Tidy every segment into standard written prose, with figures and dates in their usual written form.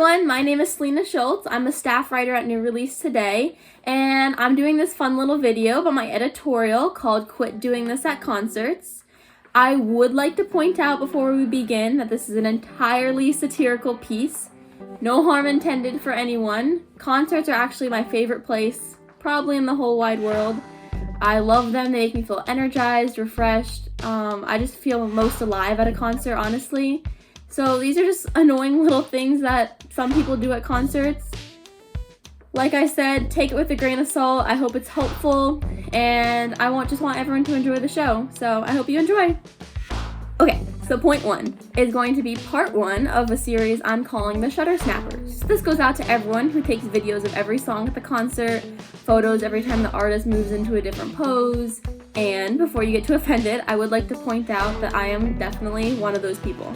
everyone, my name is Selena Schulz. I'm a staff writer at NewReleaseToday, and I'm doing this fun little video about my editorial called Quit Doing This at Concerts. I would like to point out before we begin that this is an entirely satirical piece. No harm intended for anyone. Concerts are actually my favorite place, probably in the whole wide world. I love them. They make me feel energized, refreshed. I just feel most alive at a concert, honestly. So these are just annoying little things that some people do at concerts. Like I said, take it with a grain of salt. I hope it's helpful, and I just want everyone to enjoy the show. So I hope you enjoy. Okay, so point one is going to be part one of a series I'm calling the Shutter Snappers. This goes out to everyone who takes videos of every song at the concert, photos every time the artist moves into a different pose, and before you get too offended, I would like to point out that I am definitely one of those people.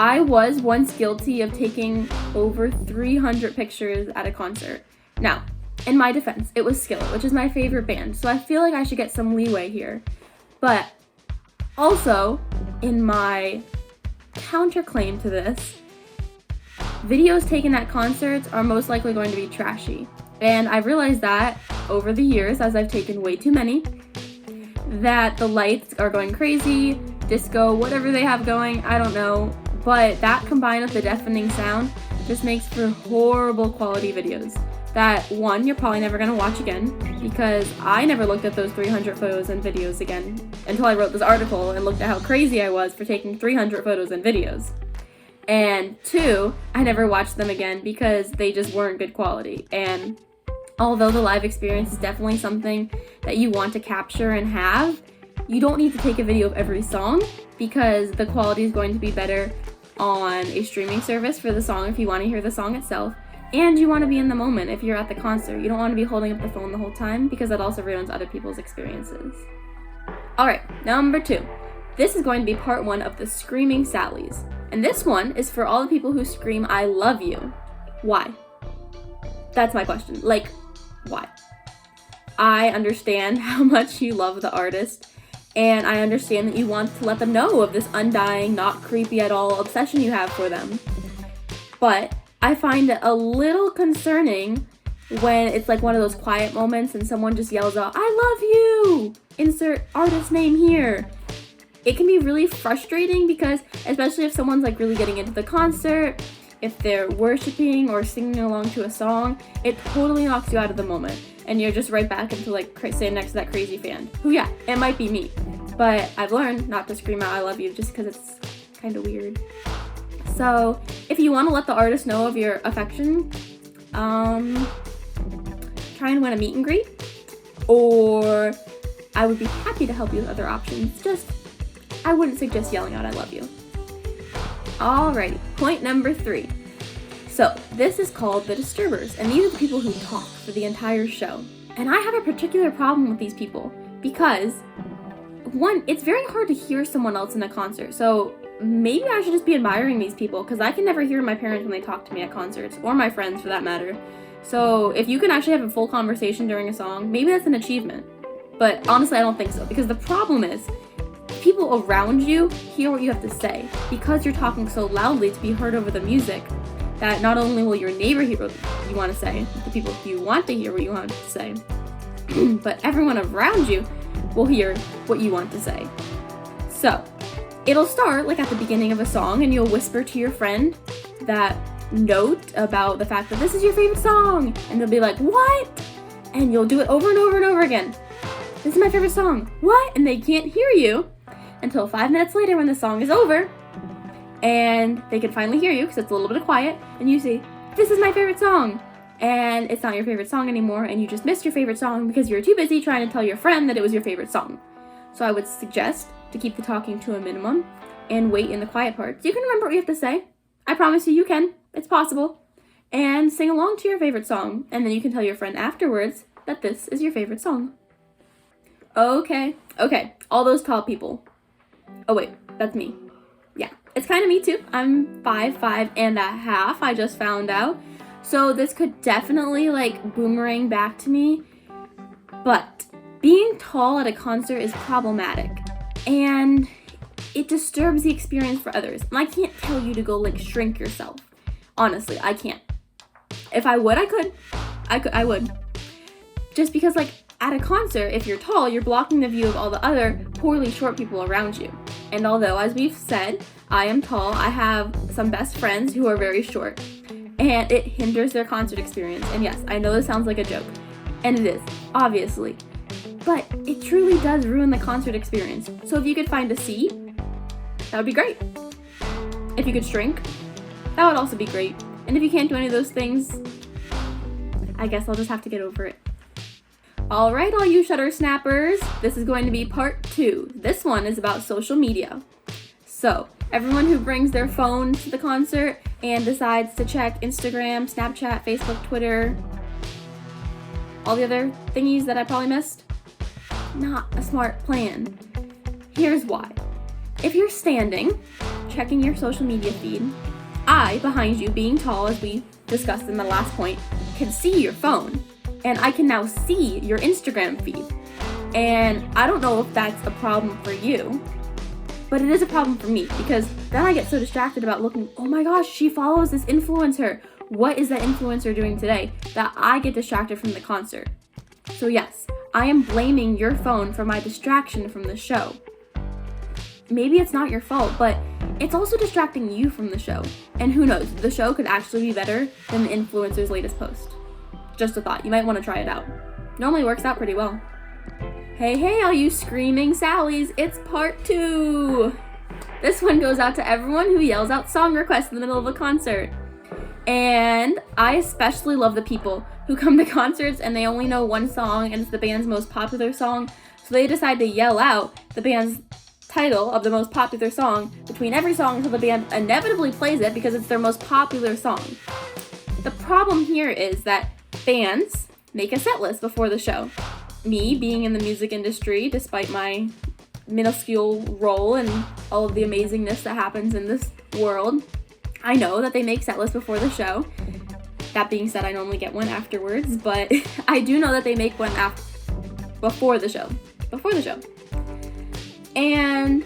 I was once guilty of taking over 300 pictures at a concert. Now, in my defense, it was Skillet, which is my favorite band, so I feel like I should get some leeway here. But also, in my counterclaim to this, videos taken at concerts are most likely going to be trashy. And I've realized that over the years, as I've taken way too many, that the lights are going crazy, disco, whatever they have going, I don't know. But that combined with the deafening sound just makes for horrible quality videos that, one, you're probably never going to watch again, because I never looked at those 300 photos and videos again until I wrote this article and looked at how crazy I was for taking 300 photos and videos. And two, I never watched them again because they just weren't good quality. And although the live experience is definitely something that you want to capture and have, you don't need to take a video of every song, because the quality is going to be better on a streaming service for the song if you want to hear the song itself, and you want to be in the moment if you're at the concert. You don't want to be holding up the phone the whole time, because that also ruins other people's experiences. Alright, number two. This is going to be part one of the Screaming Sallies. And this one is for all the people who scream, "I love you." Why? That's my question. Like, why? I understand how much you love the artist, and I understand that you want to let them know of this undying, not creepy at all obsession you have for them. But I find it a little concerning when it's like one of those quiet moments and someone just yells out, "I love you! Insert artist name here." It can be really frustrating because, especially if someone's like really getting into the concert, if they're worshiping or singing along to a song, it totally knocks you out of the moment. And you're just right back into like staying next to that crazy fan. Who, yeah, it might be me. But I've learned not to scream out "I love you" just because it's kind of weird. So if you want to let the artist know of your affection, try and win a meet and greet. Or I would be happy to help you with other options. Just, I wouldn't suggest yelling out "I love you." Alrighty, point number three. So this is called the Disturbers, and these are the people who talk for the entire show. And I have a particular problem with these people because, one, it's very hard to hear someone else in a concert. So maybe I should just be admiring these people, because I can never hear my parents when they talk to me at concerts, or my friends for that matter. So if you can actually have a full conversation during a song, maybe that's an achievement. But honestly, I don't think so, because the problem is people around you hear what you have to say because you're talking so loudly to be heard over the music, that not only will your neighbor hear what you want to say, the people you want to hear what you want to say, but everyone around you will hear what you want to say. So it'll start like at the beginning of a song, and you'll whisper to your friend that note about the fact that this is your favorite song, and they'll be like, "What?" And you'll do it over and over and over again. "This is my favorite song." "What?" And they can't hear you until 5 minutes later when the song is over, and they can finally hear you because it's a little bit quiet, and you say, "This is my favorite song." And it's not your favorite song anymore, and you just missed your favorite song because you were too busy trying to tell your friend that it was your favorite song. So I would suggest to keep the talking to a minimum and wait in the quiet parts. You can remember what you have to say. I promise you can. It's possible. And sing along to your favorite song, and then you can tell your friend afterwards that this is your favorite song. Okay, all those tall people. Oh wait, that's me. Yeah, it's kind of me too. I'm 5'5.5", I just found out. So this could definitely like boomerang back to me. But being tall at a concert is problematic, and it disturbs the experience for others. And I can't tell you to go like shrink yourself. Honestly, I can't. If I would, I would. Just because, like, at a concert, if you're tall, you're blocking the view of all the other poorly short people around you. And although, as we've said, I am tall, I have some best friends who are very short. And it hinders their concert experience. And yes, I know this sounds like a joke. And it is, obviously. But it truly does ruin the concert experience. So if you could find a seat, that would be great. If you could shrink, that would also be great. And if you can't do any of those things, I guess I'll just have to get over it. Alright, all you shutter snappers, this is going to be part 2. This one is about social media. So, everyone who brings their phone to the concert and decides to check Instagram, Snapchat, Facebook, Twitter, all the other thingies that I probably missed, not a smart plan. Here's why. If you're standing, checking your social media feed, I, behind you, being tall, as we discussed in the last point, can see your phone. And I can now see your Instagram feed. And I don't know if that's a problem for you, but it is a problem for me, because then I get so distracted about looking, oh my gosh, she follows this influencer. What is that influencer doing today? That I get distracted from the concert. So yes, I am blaming your phone for my distraction from the show. Maybe it's not your fault, but it's also distracting you from the show. And who knows, the show could actually be better than the influencer's latest post. Just a thought, you might want to try it out. Normally works out pretty well. Hey, all you screaming Sallies, it's part 2. This one goes out to everyone who yells out song requests in the middle of a concert. And I especially love the people who come to concerts and they only know one song and it's the band's most popular song, so they decide to yell out the band's title of the most popular song between every song until the band inevitably plays it because it's their most popular song. The problem here is that bands make a set list before the show. Me, being in the music industry, despite my minuscule role and all of the amazingness that happens in this world, I know that they make set lists before the show. That being said, I normally get one afterwards, but I do know that they make one before the show. And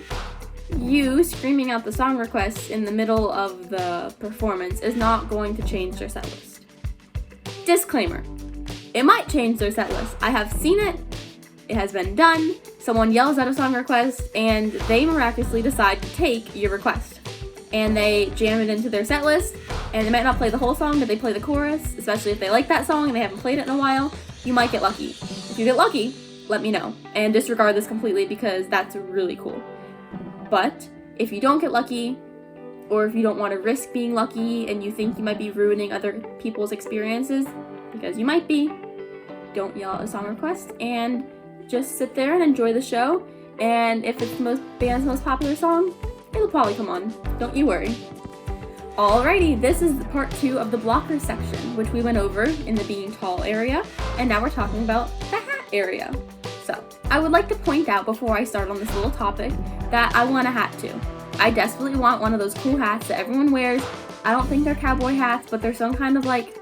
you screaming out the song requests in the middle of the performance is not going to change their set list. Disclaimer, it might change their set list. I have seen it. It has been done. Someone yells out a song request and they miraculously decide to take your request. And they jam it into their set list, and they might not play the whole song, but they play the chorus, especially if they like that song and they haven't played it in a while. You might get lucky. If you get lucky, let me know. And disregard this completely because that's really cool. But if you don't get lucky, or if you don't want to risk being lucky and you think you might be ruining other people's experiences, because you might be, don't yell out a song request and just sit there and enjoy the show. And if it's the band's most popular song, it'll probably come on. Don't you worry. Alrighty, this is the part 2 of the blocker section, which we went over in the being tall area, and now we're talking about the hat area. So, I would like to point out before I start on this little topic that I want a hat too. I desperately want one of those cool hats that everyone wears. I don't think they're cowboy hats, but they're some kind of like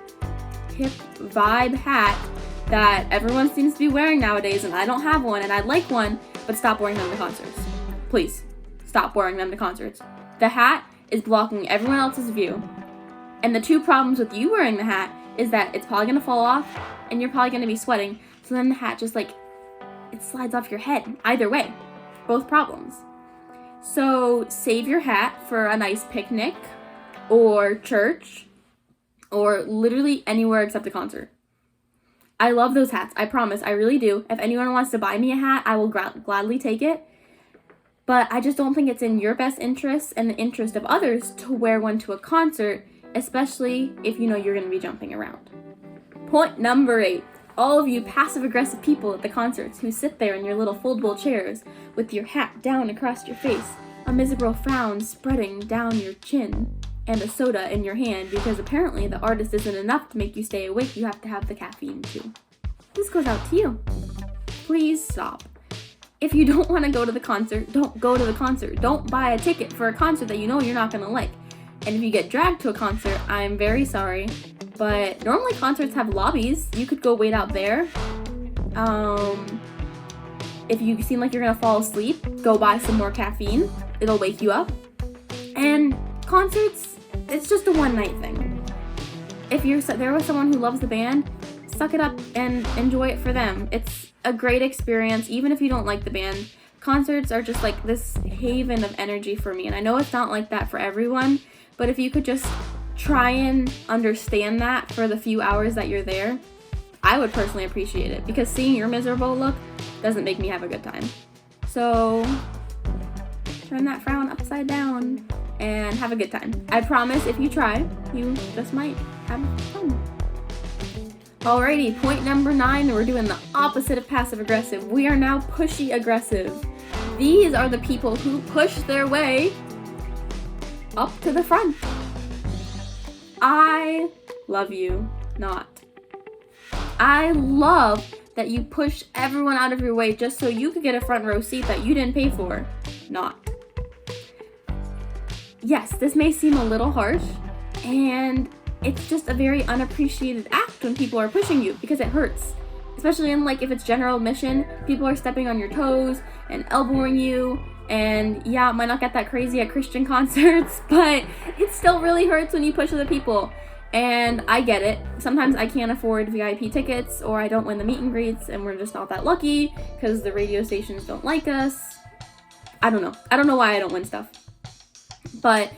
hip vibe hat that everyone seems to be wearing nowadays, and I don't have one, and I'd like one, but stop wearing them to concerts. Please, stop wearing them to concerts. The hat is blocking everyone else's view. And the 2 problems with you wearing the hat is that it's probably gonna fall off, and you're probably gonna be sweating, so then the hat just like, it slides off your head. Either way, both problems. So save your hat for a nice picnic, or church, or literally anywhere except a concert. I love those hats, I promise, I really do. If anyone wants to buy me a hat, I will gladly take it. But I just don't think it's in your best interest and the interest of others to wear one to a concert, especially if you know you're going to be jumping around. Point number 8. All of you passive-aggressive people at the concerts who sit there in your little foldable chairs with your hat down across your face, a miserable frown spreading down your chin, and a soda in your hand because apparently the artist isn't enough to make you stay awake, you have to have the caffeine too. This goes out to you. Please stop. If you don't want to go to the concert, don't go to the concert. Don't buy a ticket for a concert that you know you're not going to like. And if you get dragged to a concert, I'm very sorry, but normally concerts have lobbies. You could go wait out there. If you seem like you're going to fall asleep, go buy some more caffeine. It'll wake you up. And concerts, it's just a one-night thing. if you're there with someone who loves the band, suck it up and enjoy it for them. It's a great experience, even if you don't like the band. Concerts are just like this haven of energy for me, and I know it's not like that for everyone, but if you could just try and understand that for the few hours that you're there, I would personally appreciate it, because seeing your miserable look doesn't make me have a good time. So turn that frown upside down and have a good time. I promise if you try, you just might have fun. Alrighty, point number 9, we're doing the opposite of passive aggressive. We are now pushy aggressive. These are the people who push their way up to the front. I love you not. I love that you push everyone out of your way just so you could get a front row seat that you didn't pay for. Not. Yes, this may seem a little harsh, and it's just a very unappreciated act when people are pushing you, because it hurts. Especially in, like, if it's general admission, people are stepping on your toes and elbowing you, and yeah, it might not get that crazy at Christian concerts, but it still really hurts when you push other people. And I get it. Sometimes I can't afford VIP tickets, or I don't win the meet and greets, and we're just not that lucky because the radio stations don't like us. I don't know. I don't know why I don't win stuff. But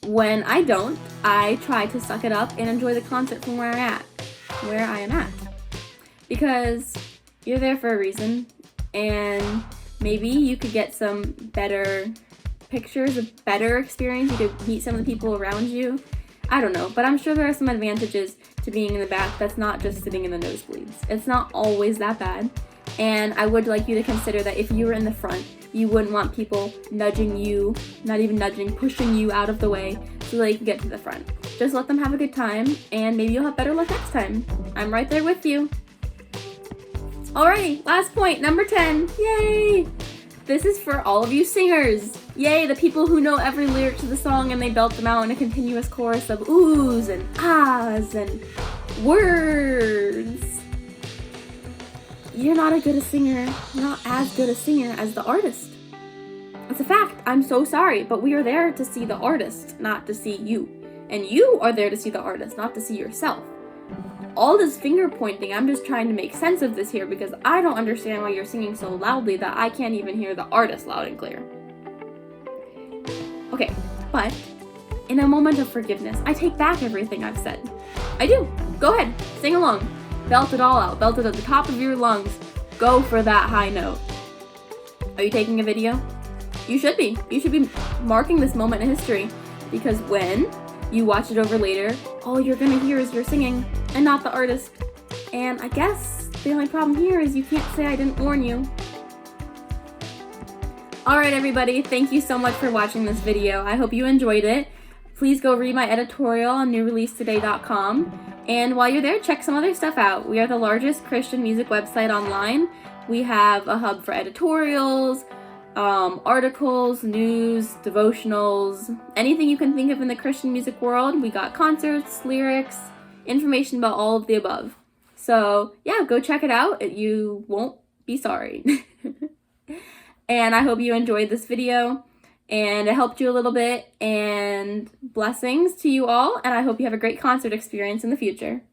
when I don't, I try to suck it up and enjoy the concert from where I am at. Because you're there for a reason, and maybe you could get some better pictures, a better experience. You could meet some of the people around you. I don't know, but I'm sure there are some advantages to being in the back that's not just sitting in the nosebleeds. It's not always that bad. And I would like you to consider that if you were in the front, you wouldn't want people nudging you, not even nudging, pushing you out of the way so they can get to the front. Just let them have a good time, and maybe you'll have better luck next time. I'm right there with you. Alrighty, last point, number 10. Yay! This is for all of you singers. Yay, the people who know every lyric to the song and they belt them out in a continuous chorus of oohs and ahs and words. You're not as good a singer as the artist. It's a fact. I'm so sorry, but we are there to see the artist, not to see you. And you are there to see the artist, not to see yourself. All this finger pointing, I'm just trying to make sense of this here, because I don't understand why you're singing so loudly that I can't even hear the artist loud and clear. Okay, but in a moment of forgiveness, I take back everything I've said. I do. Go ahead, sing along. Belt it all out. Belt it at the top of your lungs. Go for that high note. Are you taking a video? You should be. You should be marking this moment in history, because when you watch it over later, all you're gonna hear is your singing and not the artist. And I guess the only problem here is you can't say I didn't warn you. Alright everybody, thank you so much for watching this video. I hope you enjoyed it. Please go read my editorial on NewReleaseToday.com. And while you're there, check some other stuff out. We are the largest Christian music website online. We have a hub for editorials, articles, news, devotionals, anything you can think of in the Christian music world. We got concerts, lyrics, information about all of the above. So yeah, go check it out. You won't be sorry. And I hope you enjoyed this video and it helped you a little bit, and blessings to you all, and I hope you have a great concert experience in the future.